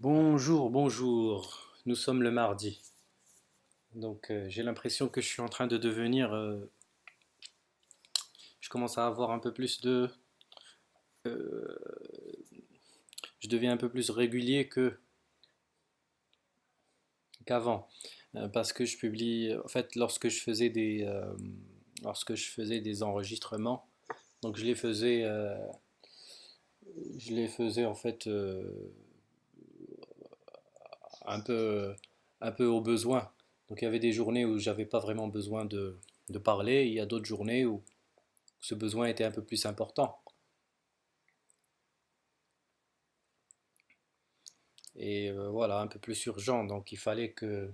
Bonjour, bonjour. Nous sommes le mardi. J'ai l'impression que je suis en train de devenir, je commence à avoir un peu plus euh, je deviens un peu plus régulier qu'avant. Parce que je publie, en fait, lorsque je faisais des enregistrements, donc je les faisais en fait un peu, un peu au besoin. Donc il y avait des journées où j'avais pas vraiment besoin de parler, il y a d'autres journées où ce besoin était un peu plus important. Et voilà, un peu plus urgent. Donc fallait que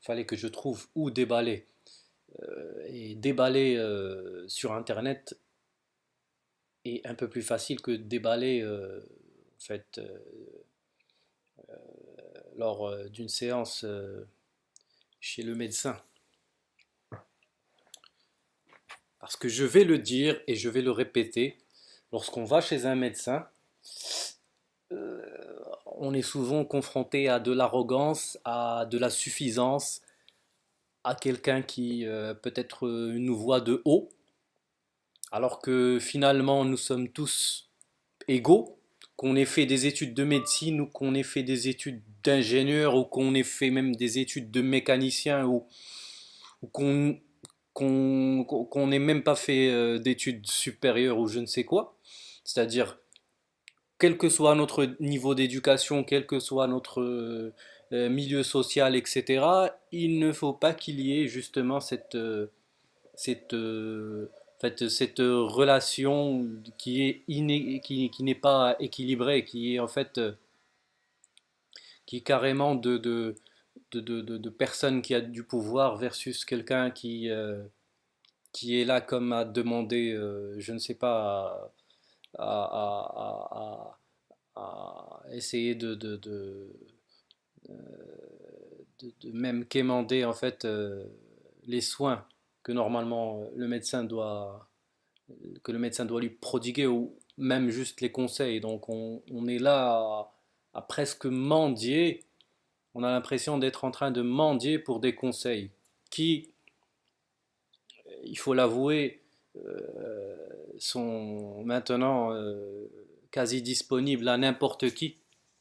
je trouve où déballer. Et déballer sur Internet est un peu plus facile que déballer en fait, lors d'une séance chez le médecin. Parce que je vais le dire et je vais le répéter, lorsqu'on va chez un médecin, euh, on est souvent confronté à de l'arrogance, à de la suffisance, à quelqu'un qui peut-être nous voit de haut, alors que finalement nous sommes tous égaux, qu'on ait fait des études de médecine ou qu'on ait fait des études d'ingénieur ou qu'on ait fait même des études de mécanicien ou qu'on n'ait même pas fait d'études supérieures ou je ne sais quoi. C'est-à-dire, quel que soit notre niveau d'éducation, quel que soit notre milieu social, etc., il ne faut pas qu'il y ait justement cette, en fait, cette relation qui n'est pas équilibrée, qui est en fait qui est carrément de personnes qui a du pouvoir versus quelqu'un qui est là comme à demander, je ne sais pas, à, à essayer de même quémander en fait les soins que normalement que le médecin doit lui prodiguer ou même juste les conseils. Donc on est là à presque mendier. On a l'impression d'être en train de mendier pour des conseils qui, il faut l'avouer, sont maintenant quasi disponibles à n'importe qui.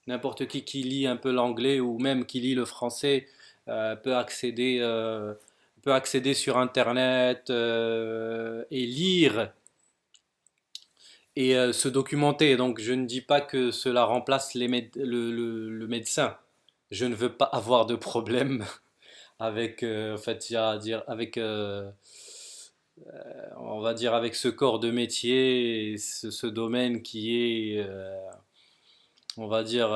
N'importe qui lit un peu l'anglais ou même qui lit le français euh, peut accéder, euh, peut accéder sur Internet et lire et se documenter. Donc je ne dis pas que cela remplace le médecin. Je ne veux pas avoir de problème avec, en fait, il y a à dire, avec, on va dire, avec ce corps de métier, et ce domaine on va dire,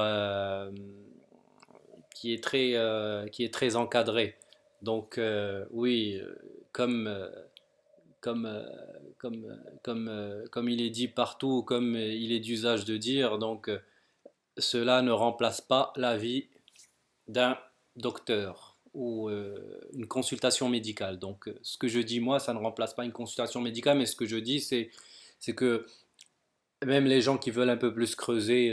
qui est très encadré. Donc oui, comme, euh, comme, euh, comme il est dit partout, comme il est d'usage de dire, donc cela ne remplace pas l'avis d'un docteur ou une consultation médicale. Donc, ce que je dis moi, ça ne remplace pas une consultation médicale, mais ce que je dis, c'est que même les gens qui veulent un peu plus creuser,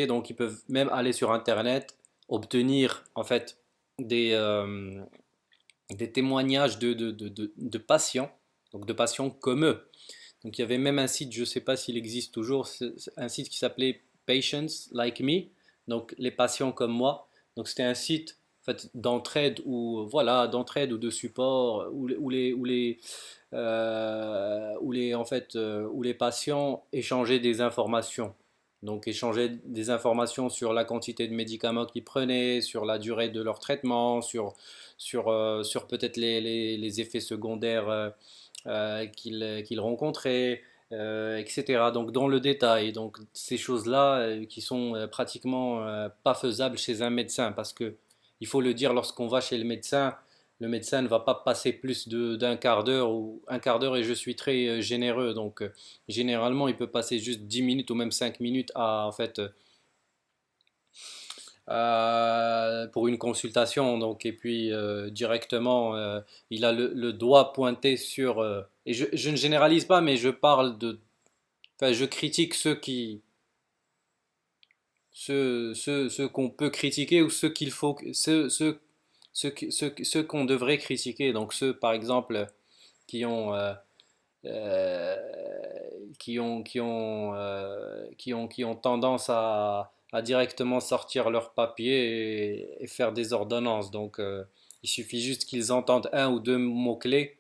donc ils peuvent même aller sur Internet, obtenir en fait des, euh, des témoignages de patients, donc de patients comme eux. Donc il y avait même un site, je ne sais pas s'il existe toujours, un site qui s'appelait Patients Like Me, donc les patients comme moi. Donc c'était un site en fait, d'entraide ou voilà d'entraide ou de support où les patients échangeaient des informations. Donc échanger des informations sur la quantité de médicaments qu'ils prenaient, sur la durée de leur traitement, sur peut-être les effets secondaires qu'ils rencontraient, etc. Donc dans le détail, donc ces choses-là qui sont pratiquement pas faisables chez un médecin, parce que il faut le dire, lorsqu'on va chez le médecin ne va pas passer plus d'un quart d'heure ou un quart d'heure et je suis très généreux. Donc généralement il peut passer juste 10 minutes ou même 5 minutes à en fait pour une consultation. Donc, et puis directement, il a le doigt pointé sur. Et je ne généralise pas, mais je parle de. Enfin, je critique ceux ceux qu'on peut critiquer ou ceux qu'il faut, ceux qu'on devrait critiquer. Donc ceux, par exemple, qui ont, euh, qui ont tendance à directement sortir leurs papiers et faire des ordonnances. Donc il suffit juste qu'ils entendent un ou deux mots-clés.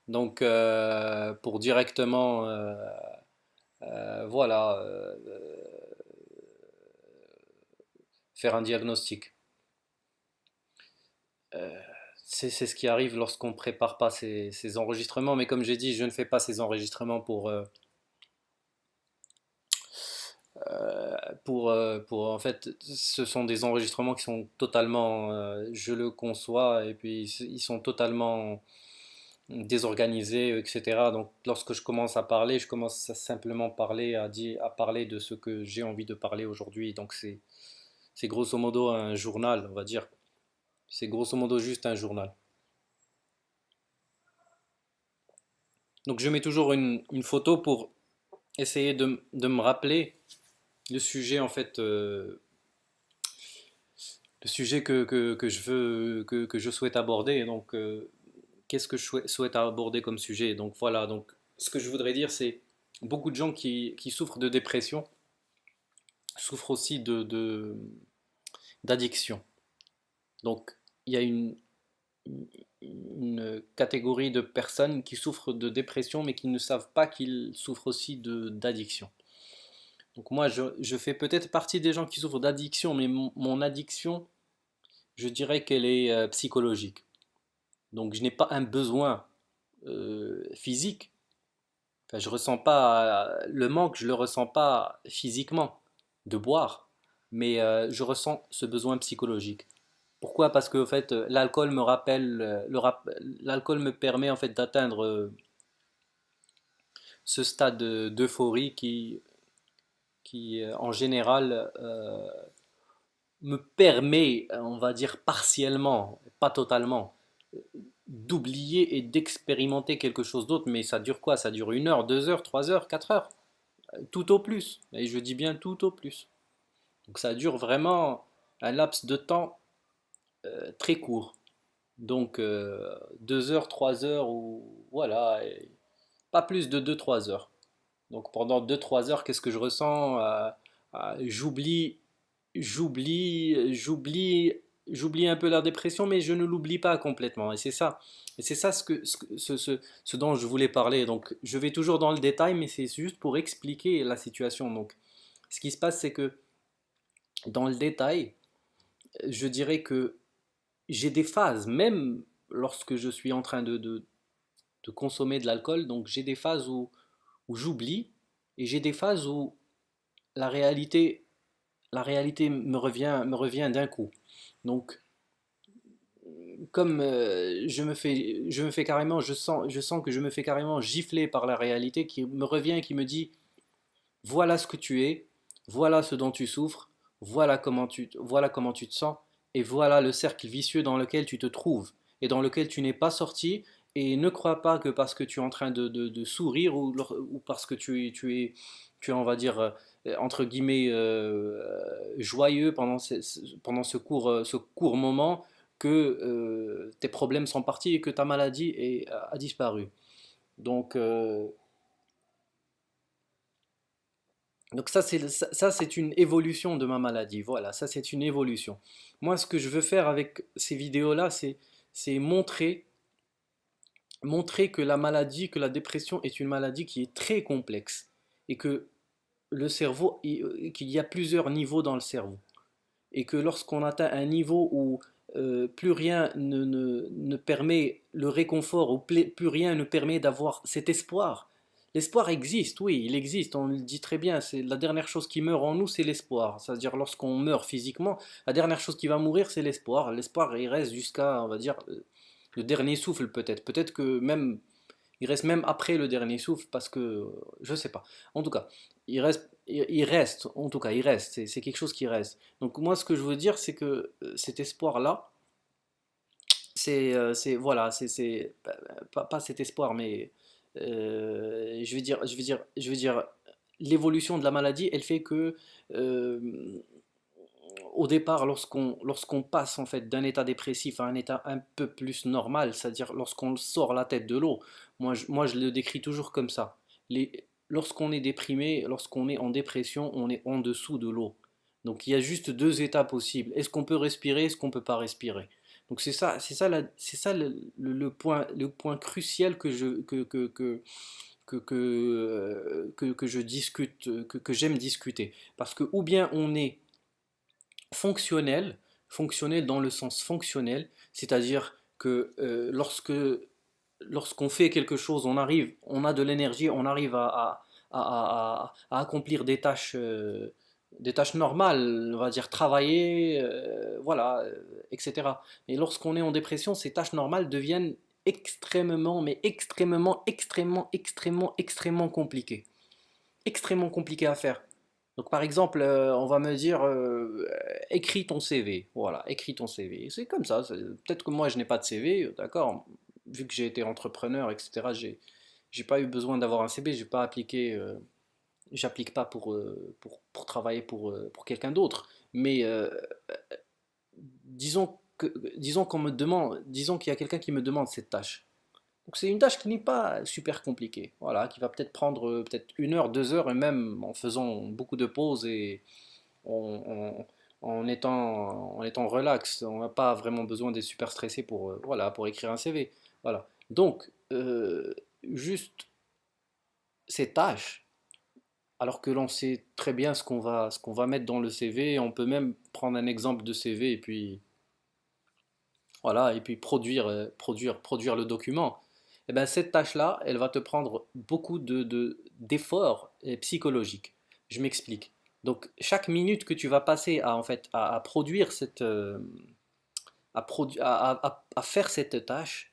Donc pour directement, voilà, faire un diagnostic. Euh, c'est ce qui arrive lorsqu'on ne prépare pas ces enregistrements, mais comme j'ai dit, je ne fais pas ces enregistrements pour en fait, ce sont des enregistrements qui sont totalement, je le conçois, et puis ils sont totalement désorganisés, etc. Donc lorsque je commence à parler, je commence à simplement parler, à parler de ce que j'ai envie de parler aujourd'hui. Donc c'est grosso modo un journal, on va dire. C'est grosso modo juste un journal. Donc je mets toujours une photo pour essayer de me rappeler le sujet en fait, le sujet que je veux, que je souhaite aborder. Et donc qu'est-ce que je souhaite aborder comme sujet? Donc voilà, donc ce que je voudrais dire c'est beaucoup de gens qui souffrent de dépression souffrent aussi d'addiction. Donc il y a une catégorie de personnes qui souffrent de dépression mais qui ne savent pas qu'ils souffrent aussi d'addiction. Donc moi, je fais peut-être partie des gens qui souffrent d'addiction, mais mon addiction, je dirais qu'elle est psychologique. Donc je n'ai pas un besoin physique. Enfin, je ressens pas le manque, je le ressens pas physiquement de boire, mais je ressens ce besoin psychologique. Pourquoi? Parce que en fait, l'alcool me rappelle, l'alcool me permet en fait d'atteindre ce stade d'euphorie qui en général me permet, on va dire partiellement, pas totalement, d'oublier et d'expérimenter quelque chose d'autre. Mais ça dure quoi? Ça dure 1 heure, 2 heures, 3 heures, 4 heures, tout au plus. Et je dis bien tout au plus. Donc ça dure vraiment un laps de temps très court. Donc 2 heures, 3 heures, ou voilà, et pas plus de 2, 3 heures. Donc pendant 2, 3 heures, qu'est-ce que je ressens? J'oublie, j'oublie, j'oublie un peu la dépression, mais je ne l'oublie pas complètement. Et c'est ça ce dont je voulais parler. Donc je vais toujours dans le détail, mais c'est juste pour expliquer la situation. Donc ce qui se passe, c'est que dans le détail, je dirais que j'ai des phases, même lorsque je suis en train de consommer de l'alcool, donc j'ai des phases où j'oublie et j'ai des phases où la réalité, la réalité me revient d'un coup. Donc, comme je me fais carrément, je sens que je me fais carrément gifler par la réalité qui me revient et qui me dit, voilà ce que tu es, voilà ce dont tu souffres, voilà comment tu te sens, et voilà le cercle vicieux dans lequel tu te trouves et dans lequel tu n'es pas sorti. Et ne crois pas que parce que tu es en train de sourire ou parce que tu es, on va dire, entre guillemets, joyeux pendant ce court moment, que tes problèmes sont partis et que ta maladie a disparu. Donc, Donc ça, c'est une évolution de ma maladie. Voilà, ça, c'est une évolution. Moi, ce que je veux faire avec ces vidéos-là, c'est montrer que la maladie, que la dépression est une maladie qui est très complexe et que le cerveau, qu'il y a plusieurs niveaux dans le cerveau et que lorsqu'on atteint un niveau où plus rien ne permet le réconfort, ou plus rien ne permet d'avoir cet espoir. L'espoir existe, oui, il existe, on le dit très bien, c'est la dernière chose qui meurt en nous, c'est l'espoir. C'est-à-dire lorsqu'on meurt physiquement, la dernière chose qui va mourir, c'est l'espoir. L'espoir, il reste jusqu'à, on va dire, le dernier souffle peut-être. Peut-être que même il reste même après le dernier souffle parce que je sais pas. En tout cas, il reste, en tout cas, il reste. C'est quelque chose qui reste. Donc moi, ce que je veux dire, c'est que cet espoir-là, voilà, pas cet espoir, mais je veux dire, l'évolution de la maladie, elle fait que euh, au départ, lorsqu'on passe en fait d'un état dépressif à un état un peu plus normal, c'est-à-dire lorsqu'on sort la tête de l'eau, moi je le décris toujours comme ça. Lorsqu'on est déprimé, lorsqu'on est en dépression, on est en dessous de l'eau. Donc il y a juste deux états possibles. Est-ce qu'on peut respirer, est-ce qu'on peut pas respirer? Donc le point crucial que je discute, que j'aime discuter. Parce que ou bien on est fonctionnel, fonctionnel dans le sens fonctionnel, c'est-à-dire que lorsqu'on fait quelque chose, on a de l'énergie, on arrive à accomplir des tâches normales, on va dire travailler, voilà, etc. Et lorsqu'on est en dépression, ces tâches normales deviennent extrêmement, mais extrêmement compliquées. Extrêmement compliquées à faire. Donc par exemple, on va me dire écris ton CV. Voilà, écris ton CV. C'est comme ça. Peut-être que moi je n'ai pas de CV, d'accord. Vu que j'ai été entrepreneur, etc. J'ai pas eu besoin d'avoir un CV. J'ai pas appliqué. J'applique pas pour travailler pour quelqu'un d'autre. Mais disons que disons qu'il y a quelqu'un qui me demande cette tâche. Donc c'est une tâche qui n'est pas super compliquée, voilà, qui va peut-être prendre peut-être 1 heure, 2 heures, et même en faisant beaucoup de pauses et en, en étant relax. On n'a pas vraiment besoin d'être super stressé voilà, pour écrire un CV. Voilà. Donc, juste ces tâches, alors que l'on sait très bien ce qu'on va mettre dans le CV, on peut même prendre un exemple de CV et puis voilà, et puis produire le document. Et ben cette tâche-là, elle va te prendre beaucoup d'efforts psychologiques. Je m'explique. Donc chaque minute que tu vas passer à, en fait, à produire à faire cette tâche,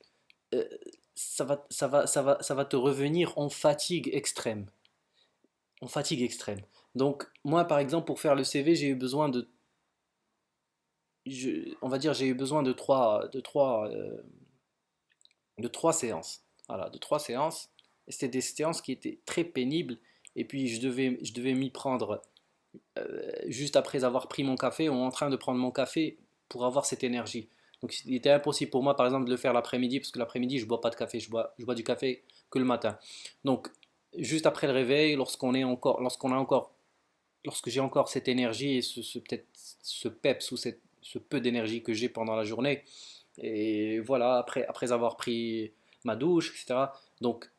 euh, ça va te revenir en fatigue extrême. En fatigue extrême. Donc moi, par exemple, pour faire le CV, j'ai eu besoin on va dire, j'ai eu besoin de trois séances. Voilà, de trois séances. Et c'était des séances qui étaient très pénibles. Et puis je devais m'y prendre juste après avoir pris mon café ou en train de prendre mon café pour avoir cette énergie. Donc il était impossible pour moi par exemple de le faire l'après-midi parce que l'après-midi je bois pas de café, je bois du café que le matin. Donc juste après le réveil, lorsque j'ai encore cette énergie et peut-être ce peps ou ce peu d'énergie que j'ai pendant la journée, et voilà, après avoir pris ma douche, etc. Donc,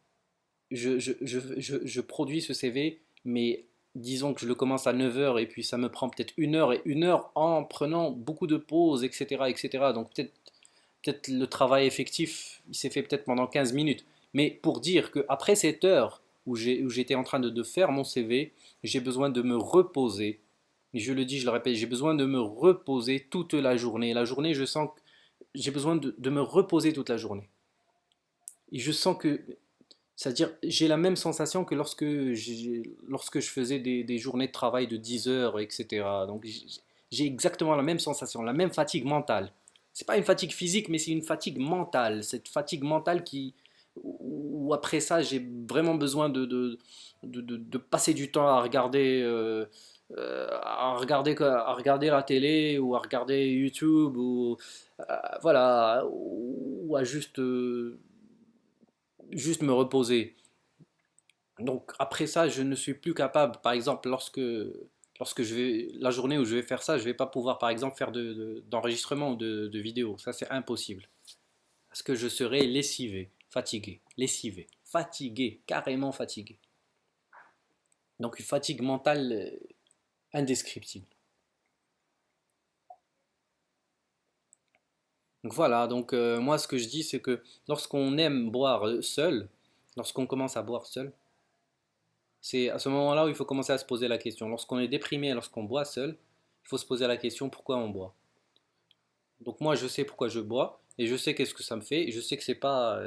je produis ce CV, mais disons que je le commence à 9 heures et puis ça me prend peut-être 1 heure et 1 heure en prenant beaucoup de pauses, etc. etc. Donc, peut-être le travail effectif, il s'est fait peut-être pendant 15 minutes. Mais pour dire qu'après cette heure où j'étais en train de faire mon CV, j'ai besoin de me reposer. Je le dis, je le répète, j'ai besoin de me reposer toute la journée. La journée, je sens que j'ai besoin de me reposer toute la journée. Et je sens que, c'est-à-dire, j'ai la même sensation que lorsque je faisais des journées de travail de 10 heures, etc. Donc, j'ai exactement la même sensation, la même fatigue mentale. C'est pas une fatigue physique, mais c'est une fatigue mentale. Cette fatigue mentale où après ça, j'ai vraiment besoin de passer du temps à regarder la télé ou à regarder YouTube ou voilà, ou à juste me reposer. Donc après ça, je ne suis plus capable, par exemple, lorsque la journée où je vais faire ça, je vais pas pouvoir, par exemple, faire d'enregistrement ou de vidéo. Ça, c'est impossible. Parce que je serai lessivé, fatigué, carrément fatigué. Donc une fatigue mentale indescriptible. Donc voilà, donc moi ce que je dis c'est que lorsqu'on aime boire seul, lorsqu'on commence à boire seul, c'est à ce moment-là où il faut commencer à se poser la question. Lorsqu'on est déprimé, lorsqu'on boit seul, il faut se poser la question pourquoi on boit. Donc moi je sais pourquoi je bois et je sais qu'est-ce que ça me fait. Et je sais que c'est pas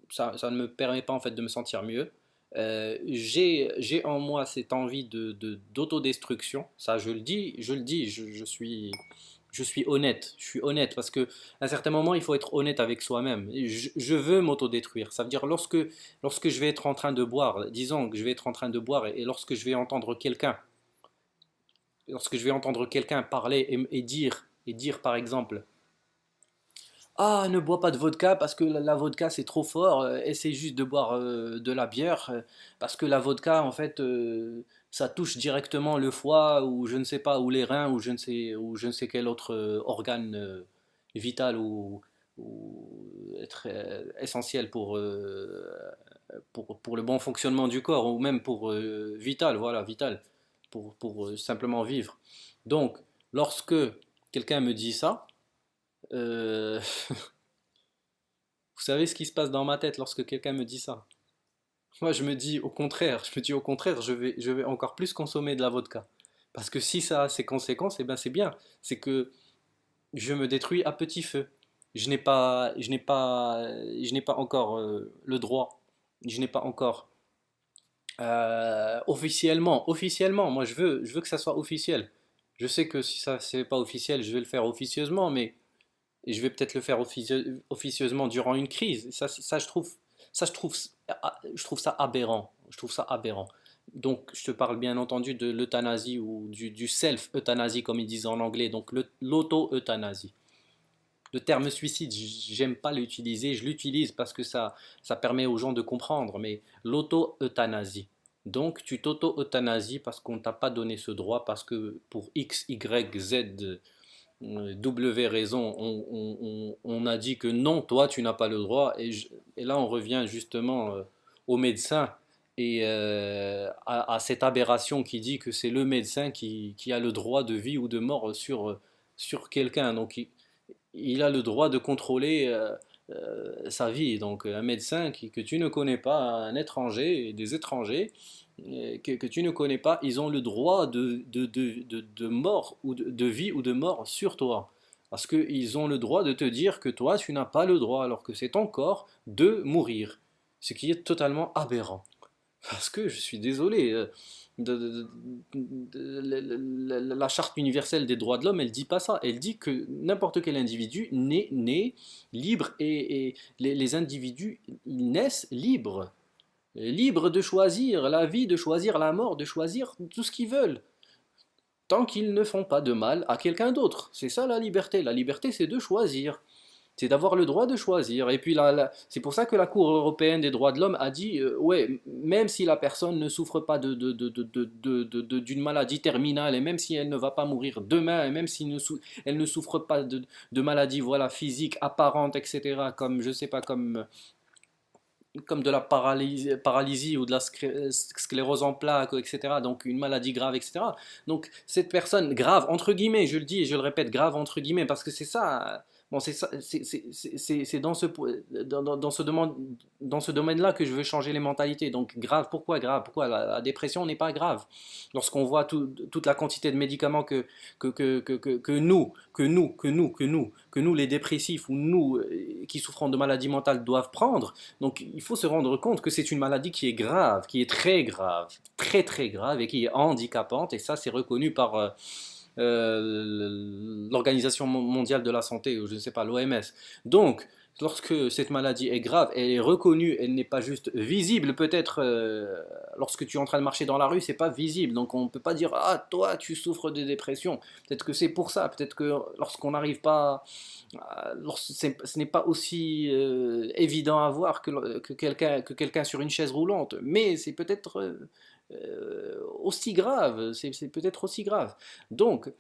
ça ne me permet pas en fait de me sentir mieux. J'ai en moi cette envie d'autodestruction. Ça je le dis, je suis Je suis honnête parce que à un certain moment, il faut être honnête avec soi-même. Je veux m'autodétruire. Ça veut dire lorsque je vais être en train de boire, disons que je vais être en train de boire et lorsque je vais entendre quelqu'un parler et dire par exemple, ah, ne bois pas de vodka parce que la vodka c'est trop fort, essaie juste de boire de la bière parce que la vodka en fait ça touche directement le foie ou je ne sais pas, ou les reins ou je ne sais quel autre organe vital ou être essentiel pour le bon fonctionnement du corps ou même pour vital, voilà, vital, pour simplement vivre. Donc, lorsque quelqu'un me dit ça, euh, vous savez ce qui se passe dans ma tête lorsque quelqu'un me dit ça? Moi, au contraire, je vais encore plus consommer de la vodka. Parce que si ça a ses conséquences, eh ben c'est bien. C'est que je me détruis à petit feu. Je n'ai pas encore le droit. Je n'ai pas encore officiellement. Moi, je veux que ça soit officiel. Je sais que si ça c'est pas officiel, je vais le faire officieusement, mais et je vais peut-être le faire officieusement durant une crise. Ça, je trouve ça aberrant. Je trouve ça aberrant. Donc, je te parle bien entendu de l'euthanasie ou du self-euthanasie, comme ils disent en anglais, donc l'auto-euthanasie. Le terme suicide, j'aime pas l'utiliser, je l'utilise parce que ça permet aux gens de comprendre, mais l'auto-euthanasie. Donc, tu t'auto-euthanasies parce qu'on t'a pas donné ce droit, parce que pour X, Y, Z, W raison, on a dit que non, toi, tu n'as pas le droit. Et là, on revient justement au médecin et à cette aberration qui dit que c'est le médecin qui a le droit de vie ou de mort sur quelqu'un. Donc, il a le droit de contrôler sa vie. Donc, un médecin que tu ne connais pas, un étranger et des étrangers que tu ne connais pas, ils ont le droit de mort ou de vie ou de mort sur toi. Parce qu'ils ont le droit de te dire que toi, tu n'as pas le droit, alors que c'est ton corps de mourir. Ce qui est totalement aberrant. Parce que je suis désolé, la charte universelle des droits de l'homme, elle dit pas ça. Elle dit que n'importe quel individu naît libre et les individus ils naissent libres. Libres de choisir la vie, de choisir la mort, de choisir tout ce qu'ils veulent. Tant qu'ils ne font pas de mal à quelqu'un d'autre. C'est ça la liberté. La liberté, c'est de choisir. C'est d'avoir le droit de choisir. Et puis c'est pour ça que la Cour européenne des droits de l'homme a dit, ouais, même si la personne ne souffre pas d'une maladie terminale, et même si elle ne va pas mourir demain, et même si elle ne souffre pas de maladie voilà, physique apparente, etc., comme, je sais pas, comme de la paralysie ou de la sclérose en plaques, etc. Donc une maladie grave, etc. Donc cette personne grave, entre guillemets, je le dis et je le répète, grave entre guillemets, parce que c'est ça, bon, c'est ça, c'est dans ce domaine-là que je veux changer les mentalités. Donc grave, pourquoi grave? Pourquoi la dépression n'est pas grave? Lorsqu'on voit toute la quantité de médicaments que nous, les dépressifs ou nous qui souffrons de maladies mentales doivent prendre, donc il faut se rendre compte que c'est une maladie qui est grave, qui est très grave, très très grave et qui est handicapante. Et ça, c'est reconnu par l'Organisation mondiale de la santé, ou je ne sais pas, l'OMS. Donc, lorsque cette maladie est grave, elle est reconnue, elle n'est pas juste visible. Peut-être lorsque tu es en train de marcher dans la rue, c'est pas visible. Donc on ne peut pas dire ah toi tu souffres de dépression. Peut-être que c'est pour ça. Peut-être que lorsqu'on n'arrive pas, ce n'est pas aussi évident à voir que quelqu'un sur une chaise roulante. Mais c'est peut-être aussi grave. C'est peut-être aussi grave. Donc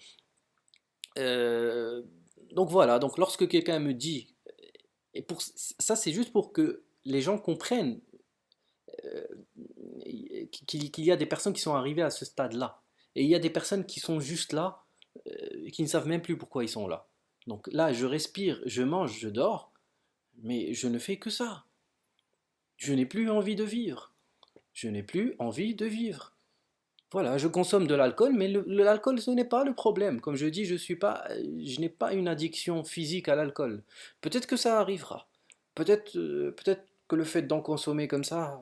euh, donc voilà. Donc lorsque quelqu'un me dit et pour ça, c'est juste pour que les gens comprennent euh, qu'il y a des personnes qui sont arrivées à ce stade-là. Et il y a des personnes qui sont juste là, qui ne savent même plus pourquoi ils sont là. Donc là, je respire, je mange, je dors, mais je ne fais que ça. Je n'ai plus envie de vivre. Je n'ai plus envie de vivre. Voilà, je consomme de l'alcool, mais l'alcool, ce n'est pas le problème. Comme je dis, je n'ai pas une addiction physique à l'alcool. Peut-être que ça arrivera. Peut-être que le fait d'en consommer comme ça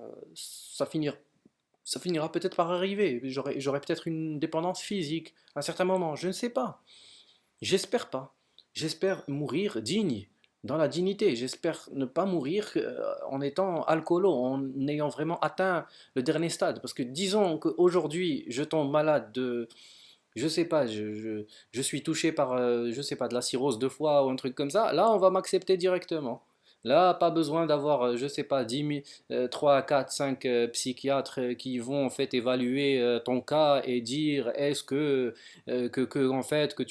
finira peut-être par arriver. J'aurai peut-être une dépendance physique à un certain moment. Je ne sais pas. J'espère pas. J'espère mourir digne, dans la dignité. J'espère ne pas mourir en étant alcoolo, en ayant vraiment atteint le dernier stade. Parce que disons qu'aujourd'hui, je tombe malade de, je sais pas, je suis touché par, je sais pas, de la cirrhose de foie ou un truc comme ça. Là, on va m'accepter directement. Là, pas besoin d'avoir, je sais pas, 10 000, 3, 4, 5 psychiatres qui vont en fait évaluer ton cas et dire est-ce en fait, que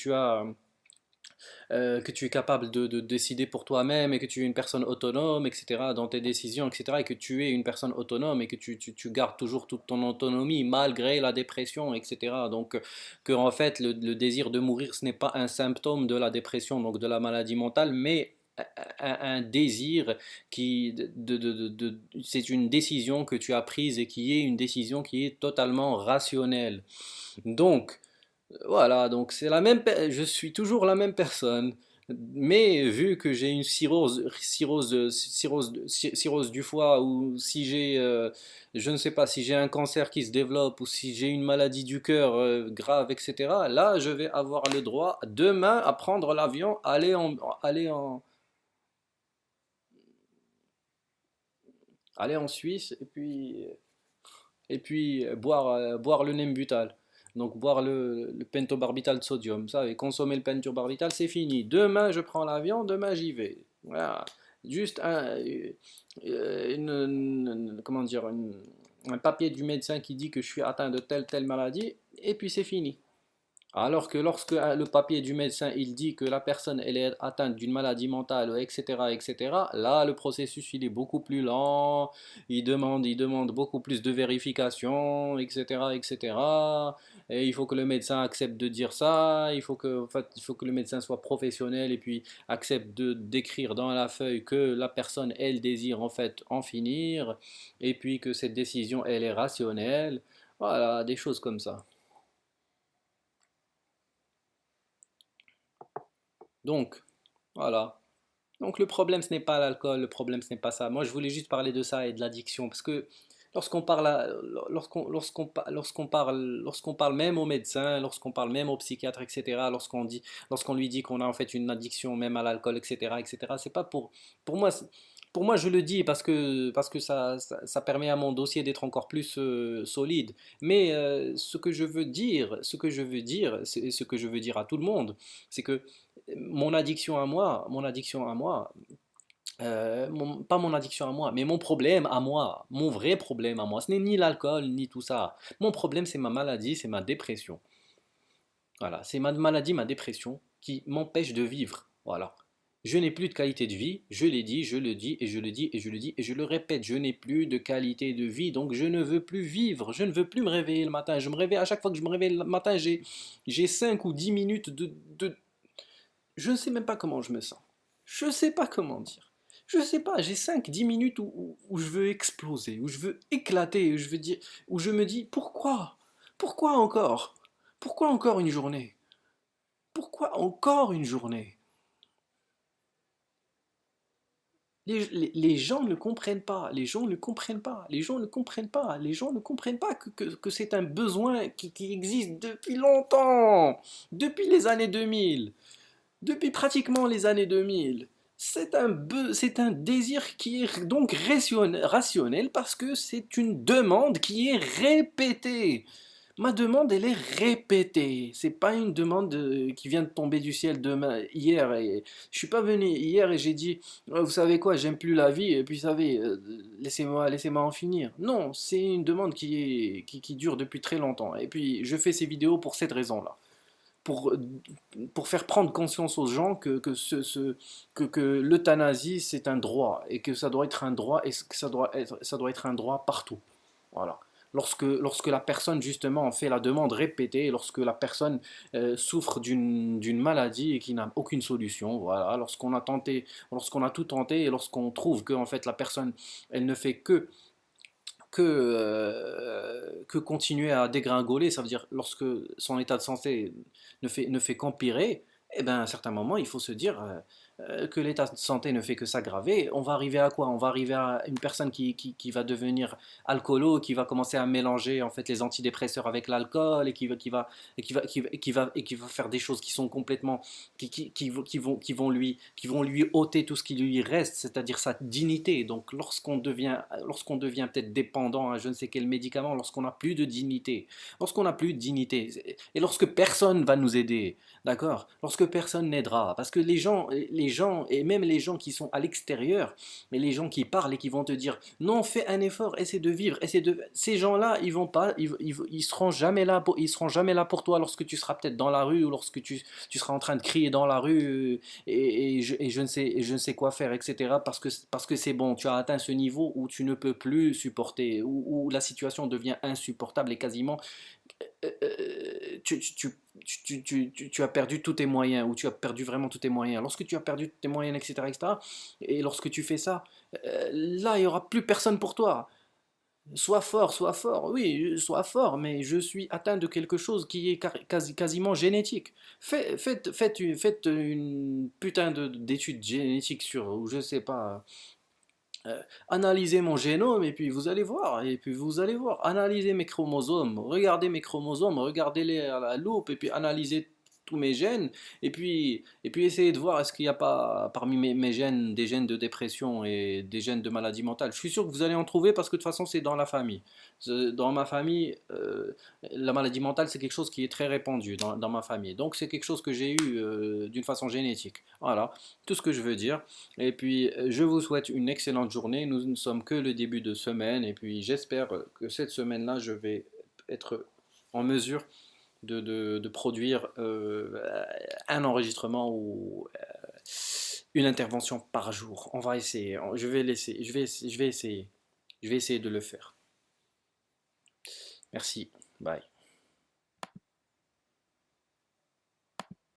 tu es capable de décider pour toi-même et que tu es une personne autonome, etc., dans tes décisions, etc., et que tu es une personne autonome et que tu gardes toujours toute ton autonomie malgré la dépression, etc. Donc, que en fait, le désir de mourir, ce n'est pas un symptôme de la dépression, donc de la maladie mentale, mais un désir c'est une décision que tu as prise et qui est une décision qui est totalement rationnelle. Donc, voilà, donc je suis toujours la même personne. Mais vu que j'ai une cirrhose du foie, ou si j'ai, je ne sais pas, si j'ai un cancer qui se développe, ou si j'ai une maladie du cœur grave, etc., là, je vais avoir le droit demain à prendre l'avion, aller en Suisse, et puis boire le Nembutal. Donc boire le pentobarbital de sodium. Ça, et consommer le pentobarbital, c'est fini. Demain, je prends l'avion, demain, j'y vais. Voilà. Juste comment dire, un papier du médecin qui dit que je suis atteint de telle maladie, et puis c'est fini. Alors que lorsque le papier du médecin il dit que la personne elle est atteinte d'une maladie mentale, etc., etc., là le processus il est beaucoup plus lent, il demande beaucoup plus de vérification, etc., etc. Et il faut que le médecin accepte de dire ça, en fait, il faut que le médecin soit professionnel et puis accepte de d'écrire dans la feuille que la personne elle désire en fait en finir, et puis que cette décision elle est rationnelle. Voilà, des choses comme ça. Donc, voilà. Donc le problème, ce n'est pas l'alcool, le problème, ce n'est pas ça. Moi, je voulais juste parler de ça et de l'addiction, parce que lorsqu'on parle, lorsqu'on parle même aux médecins, lorsqu'on parle même aux psychiatres, etc., lorsqu'on lui dit qu'on a en fait une addiction même à l'alcool, etc., etc., c'est pas pour moi, pour moi, je le dis parce que ça permet à mon dossier d'être encore plus solide. Mais ce que je veux dire à tout le monde, c'est que pas mon addiction à moi, mais mon problème à moi, mon vrai problème à moi, ce n'est ni l'alcool ni tout ça. Mon problème, c'est ma maladie, c'est ma dépression. Voilà, c'est ma maladie, ma dépression qui m'empêche de vivre. Voilà. Je n'ai plus de qualité de vie, je l'ai dit, je le dis, et je le dis, et je le dis, et je le répète, je n'ai plus de qualité de vie, donc je ne veux plus vivre, je ne veux plus me réveiller le matin. Je me réveille, à chaque fois que je me réveille le matin, j'ai 5 ou 10 minutes je ne sais même pas comment je me sens. Je ne sais pas comment dire. Je ne sais pas, j'ai 5 10 minutes où je veux exploser, où je veux éclater, où je me dis pourquoi? Pourquoi encore? Pourquoi encore une journée? Pourquoi encore une journée? Les gens ne comprennent pas, les gens ne comprennent pas, les gens ne comprennent pas, les gens ne comprennent pas que c'est un besoin qui existe depuis longtemps, depuis les années 2000. Depuis pratiquement les années 2000. C'est un désir qui est donc rationnel parce que c'est une demande qui est répétée. Ma demande, elle est répétée. C'est pas une demande qui vient de tomber du ciel demain, hier. Et je suis pas venu hier et j'ai dit, vous savez quoi, j'aime plus la vie. Et puis, vous savez, laissez-moi en finir. Non, c'est une demande qui dure depuis très longtemps. Et puis, je fais ces vidéos pour cette raison-là, pour, pour faire prendre conscience aux gens que l'euthanasie, c'est un droit, et que ça doit être un droit, et que ça doit être un droit partout. Voilà. Lorsque la personne justement en fait la demande répétée, lorsque la personne souffre d'une maladie et qui n'a aucune solution, voilà, lorsqu'on a tout tenté et lorsqu'on trouve que en fait la personne elle ne fait que continuer à dégringoler, ça veut dire lorsque son état de santé ne fait qu'empirer, eh ben, à un certain moment, il faut se dire, que l'état de santé ne fait que s'aggraver, on va arriver à quoi? On va arriver à une personne qui va devenir alcoolo, qui va commencer à mélanger en fait les antidépresseurs avec l'alcool et qui va faire des choses qui sont complètement qui vont lui ôter tout ce qui lui reste, c'est-à-dire sa dignité. Donc lorsqu'on devient peut-être dépendant à je ne sais quel médicament, lorsqu'on n'a plus de dignité, lorsqu'on n'a plus de dignité et lorsque personne va nous aider, d'accord? Lorsque personne n'aidera, parce que les gens, et même les gens qui sont à l'extérieur, mais les gens qui parlent et qui vont te dire, non, fais un effort, essaie de vivre, ces gens-là, ils vont pas, ils seront jamais là ils seront jamais là pour toi lorsque tu seras peut-être dans la rue ou lorsque tu seras en train de crier dans la rue et je ne sais quoi faire, etc. Parce que c'est bon, tu as atteint ce niveau où tu ne peux plus supporter, où la situation devient insupportable et quasiment tu, tu, tu, tu as perdu tous tes moyens, ou tu as perdu vraiment tous tes moyens. Lorsque tu as perdu tous tes moyens, etc., etc., et lorsque tu fais ça, là, il n'y aura plus personne pour toi. Sois fort, oui, sois fort, mais je suis atteint de quelque chose qui est quasiment génétique. Faites une putain d'étude génétique sur, ou je sais pas, analysez mon génome et puis vous allez voir, analysez mes chromosomes, regardez-les à la loupe et puis analysez tous mes gènes et puis essayez de voir est-ce qu'il n'y a pas parmi mes gènes des gènes de dépression et des gènes de maladie mentale. Je suis sûr que vous allez en trouver parce que de toute façon c'est dans la famille. Dans ma famille, la maladie mentale c'est quelque chose qui est très répandu dans ma famille. Donc c'est quelque chose que j'ai eu d'une façon génétique. Voilà, tout ce que je veux dire. Et puis, je vous souhaite une excellente journée. Nous ne sommes que le début de semaine. Et puis, j'espère que cette semaine-là, je vais être en mesure de produire un enregistrement ou une intervention par jour. On va essayer. Je vais l'essayer. Je vais essayer. Je vais essayer de le faire. Merci. Bye.